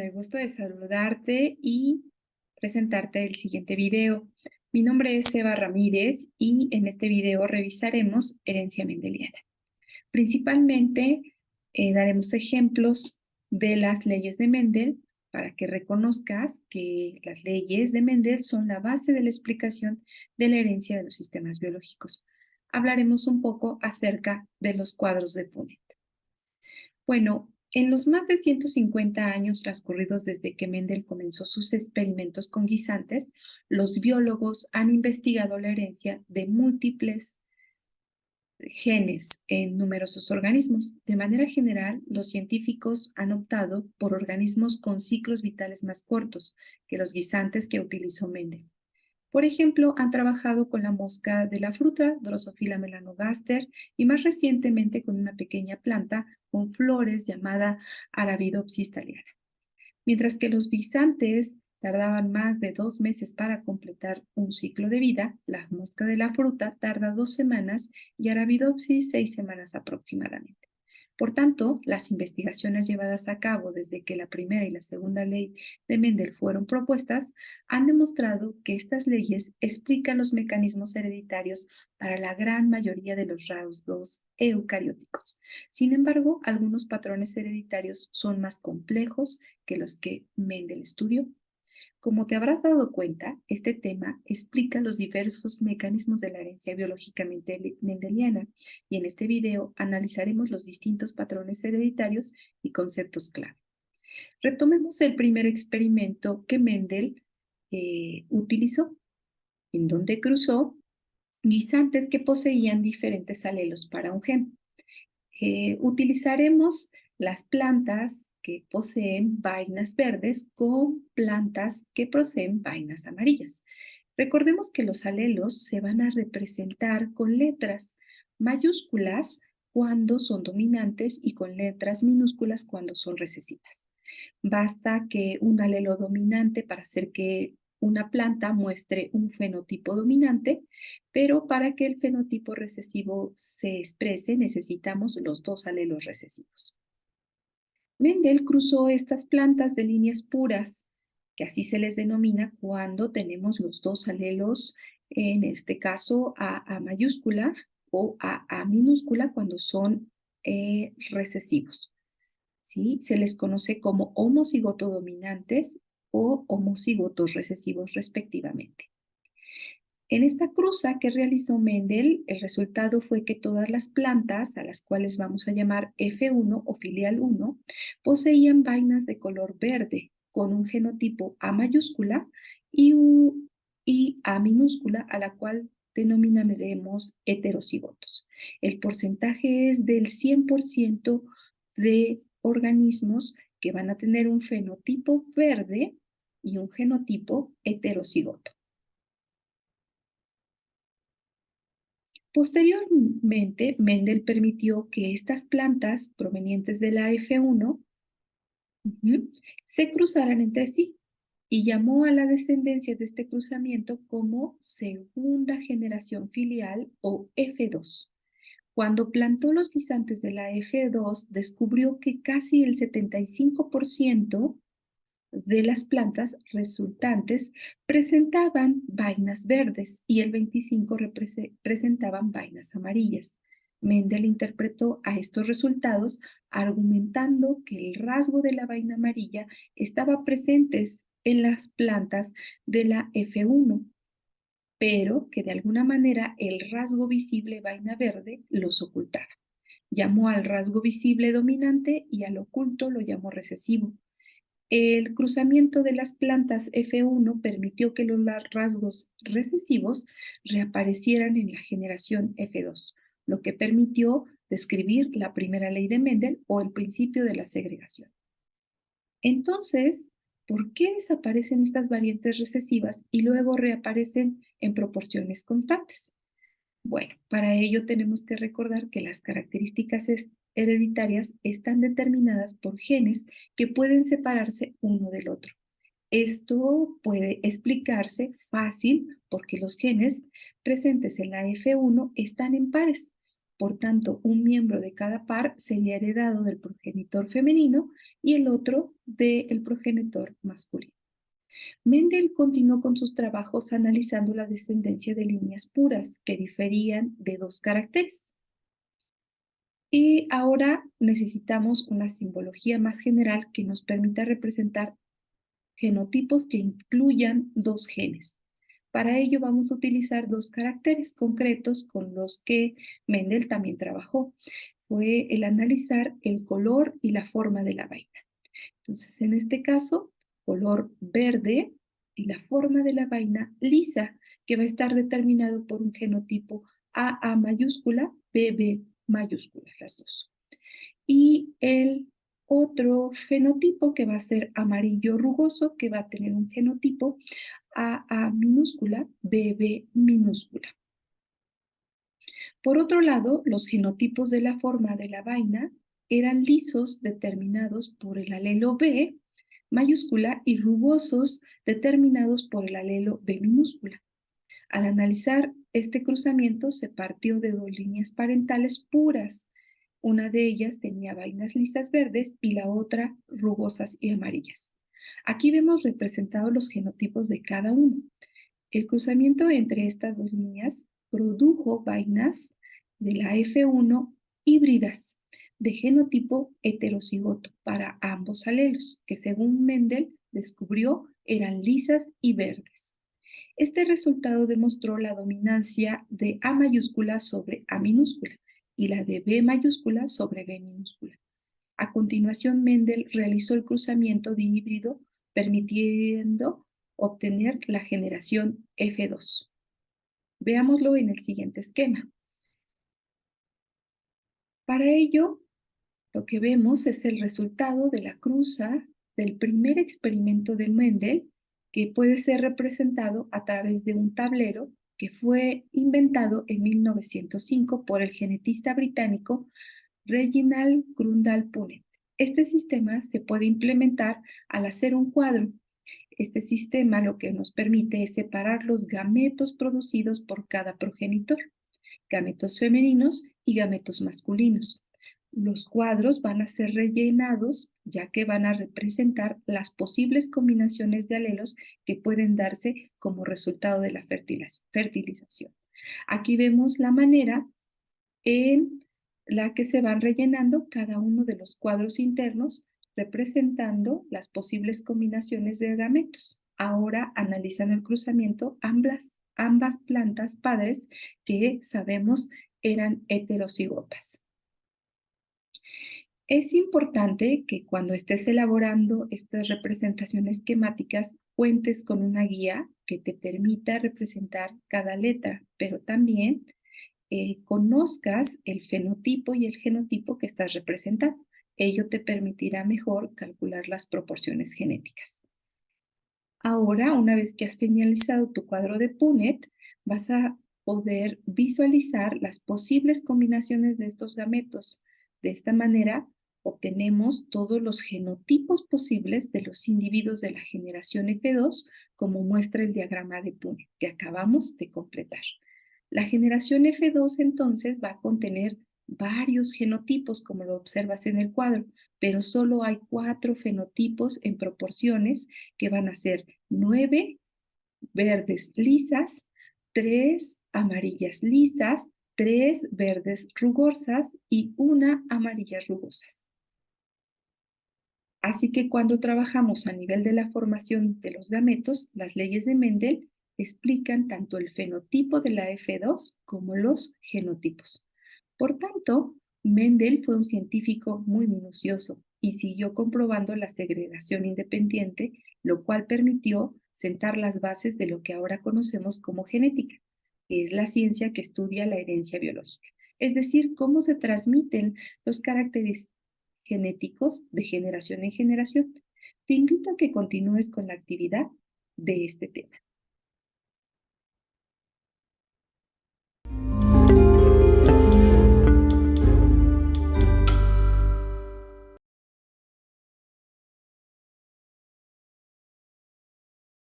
el gusto de saludarte y presentarte el siguiente video. Mi nombre es Eva Ramírez y en este video revisaremos herencia mendeliana. Principalmente daremos ejemplos de las leyes de Mendel para que reconozcas que las leyes de Mendel son la base de la explicación de la herencia de los sistemas biológicos. Hablaremos un poco acerca de los cuadros de Punnett. Bueno, en los más de 150 años transcurridos desde que Mendel comenzó sus experimentos con guisantes, los biólogos han investigado la herencia de múltiples genes en numerosos organismos. De manera general, los científicos han optado por organismos con ciclos vitales más cortos que los guisantes que utilizó Mendel. Por ejemplo, han trabajado con la mosca de la fruta, Drosophila melanogaster, y más recientemente con una pequeña planta con flores llamada Arabidopsis thaliana. Mientras que los guisantes tardaban más de 2 meses para completar un ciclo de vida, la mosca de la fruta tarda 2 semanas y Arabidopsis 6 semanas aproximadamente. Por tanto, las investigaciones llevadas a cabo desde que la primera y la segunda ley de Mendel fueron propuestas han demostrado que estas leyes explican los mecanismos hereditarios para la gran mayoría de los rasgos eucarióticos. Sin embargo, algunos patrones hereditarios son más complejos que los que Mendel estudió. Como te habrás dado cuenta, este tema explica los diversos mecanismos de la herencia biológicamente mendeliana y en este video analizaremos los distintos patrones hereditarios y conceptos clave. Retomemos el primer experimento que Mendel utilizó, en donde cruzó guisantes que poseían diferentes alelos para un gen. Utilizaremos las plantas que poseen vainas verdes con plantas que poseen vainas amarillas. Recordemos que los alelos se van a representar con letras mayúsculas cuando son dominantes y con letras minúsculas cuando son recesivas. Basta que un alelo dominante para hacer que una planta muestre un fenotipo dominante, pero para que el fenotipo recesivo se exprese necesitamos los dos alelos recesivos. Mendel cruzó estas plantas de líneas puras, que así se les denomina cuando tenemos los dos alelos, en este caso A mayúscula o A minúscula cuando son recesivos. ¿Sí? Se les conoce como homocigoto dominantes o homocigotos recesivos respectivamente. En esta cruza que realizó Mendel, el resultado fue que todas las plantas, a las cuales vamos a llamar F1 o filial 1, poseían vainas de color verde con un genotipo A mayúscula y A minúscula, a la cual denominaremos heterocigotos. El porcentaje es del 100% de organismos que van a tener un fenotipo verde y un genotipo heterocigoto. Posteriormente, Mendel permitió que estas plantas provenientes de la F1 se cruzaran entre sí y llamó a la descendencia de este cruzamiento como segunda generación filial o F2. Cuando plantó los guisantes de la F2, descubrió que casi el 75% de las plantas resultantes presentaban vainas verdes y el 25% presentaban vainas amarillas. Mendel interpretó a estos resultados argumentando que el rasgo de la vaina amarilla estaba presente en las plantas de la F1, pero que de alguna manera el rasgo visible vaina verde los ocultaba. Llamó al rasgo visible dominante y al oculto lo llamó recesivo. El cruzamiento de las plantas F1 permitió que los rasgos recesivos reaparecieran en la generación F2, lo que permitió describir la primera ley de Mendel o el principio de la segregación. Entonces, ¿por qué desaparecen estas variantes recesivas y luego reaparecen en proporciones constantes? Bueno, para ello tenemos que recordar que las características hereditarias están determinadas por genes que pueden separarse uno del otro. Esto puede explicarse fácil porque los genes presentes en la F1 están en pares, Por tanto, un miembro de cada par sería heredado del progenitor femenino y el otro del progenitor masculino. Mendel continuó con sus trabajos analizando la descendencia de líneas puras que diferían de 2 caracteres. Y ahora necesitamos una simbología más general que nos permita representar genotipos que incluyan 2 genes. Para ello vamos a utilizar 2 caracteres concretos con los que Mendel también trabajó. Fue el analizar el color y la forma de la vaina. Entonces, en este caso, color verde y la forma de la vaina lisa, que va a estar determinado por un genotipo AA mayúscula, BB mayúscula, las dos. Y el otro fenotipo que va a ser amarillo rugoso, que va a tener un genotipo AA minúscula, BB minúscula. Por otro lado, los genotipos de la forma de la vaina eran lisos determinados por el alelo B mayúscula y rugosos determinados por el alelo B minúscula. Al analizar este cruzamiento se partió de 2 líneas parentales puras. Una de ellas tenía vainas lisas verdes y la otra rugosas y amarillas. Aquí vemos representados los genotipos de cada uno. El cruzamiento entre estas 2 líneas produjo vainas de la F1 híbridas de genotipo heterocigoto para ambos alelos, que según Mendel descubrió eran lisas y verdes. Este resultado demostró la dominancia de A mayúscula sobre A minúscula y la de B mayúscula sobre B minúscula. A continuación, Mendel realizó el cruzamiento de híbrido, permitiendo obtener la generación F2. Veámoslo en el siguiente esquema. Para ello, lo que vemos es el resultado de la cruza del primer experimento de Mendel, que puede ser representado a través de un tablero que fue inventado en 1905 por el genetista británico Reginald Grundal Punnett. Este sistema se puede implementar al hacer un cuadro. Este sistema lo que nos permite es separar los gametos producidos por cada progenitor, gametos femeninos y gametos masculinos. Los cuadros van a ser rellenados ya que van a representar las posibles combinaciones de alelos que pueden darse como resultado de la fertilización. Aquí vemos la manera en la que se van rellenando cada uno de los cuadros internos representando las posibles combinaciones de gametos. Ahora analizan el cruzamiento ambas plantas padres que sabemos eran heterocigotas. Es importante que cuando estés elaborando estas representaciones esquemáticas cuentes con una guía que te permita representar cada letra, pero también conozcas el fenotipo y el genotipo que estás representando. Ello te permitirá mejor calcular las proporciones genéticas. Ahora, una vez que has finalizado tu cuadro de Punnett, vas a poder visualizar las posibles combinaciones de estos gametos. De esta manera, obtenemos todos los genotipos posibles de los individuos de la generación F2, como muestra el diagrama de Punnett que acabamos de completar. La generación F2 entonces va a contener varios genotipos, como lo observas en el cuadro, pero solo hay 4 fenotipos en proporciones que van a ser 9 verdes lisas, 3 amarillas lisas, 3 verdes rugosas y 1 amarillas rugosas. Así que cuando trabajamos a nivel de la formación de los gametos, las leyes de Mendel explican tanto el fenotipo de la F2 como los genotipos. Por tanto, Mendel fue un científico muy minucioso y siguió comprobando la segregación independiente, lo cual permitió sentar las bases de lo que ahora conocemos como genética, que es la ciencia que estudia la herencia biológica, es decir, cómo se transmiten los caracteres genéticos de generación en generación. Te invito a que continúes con la actividad de este tema.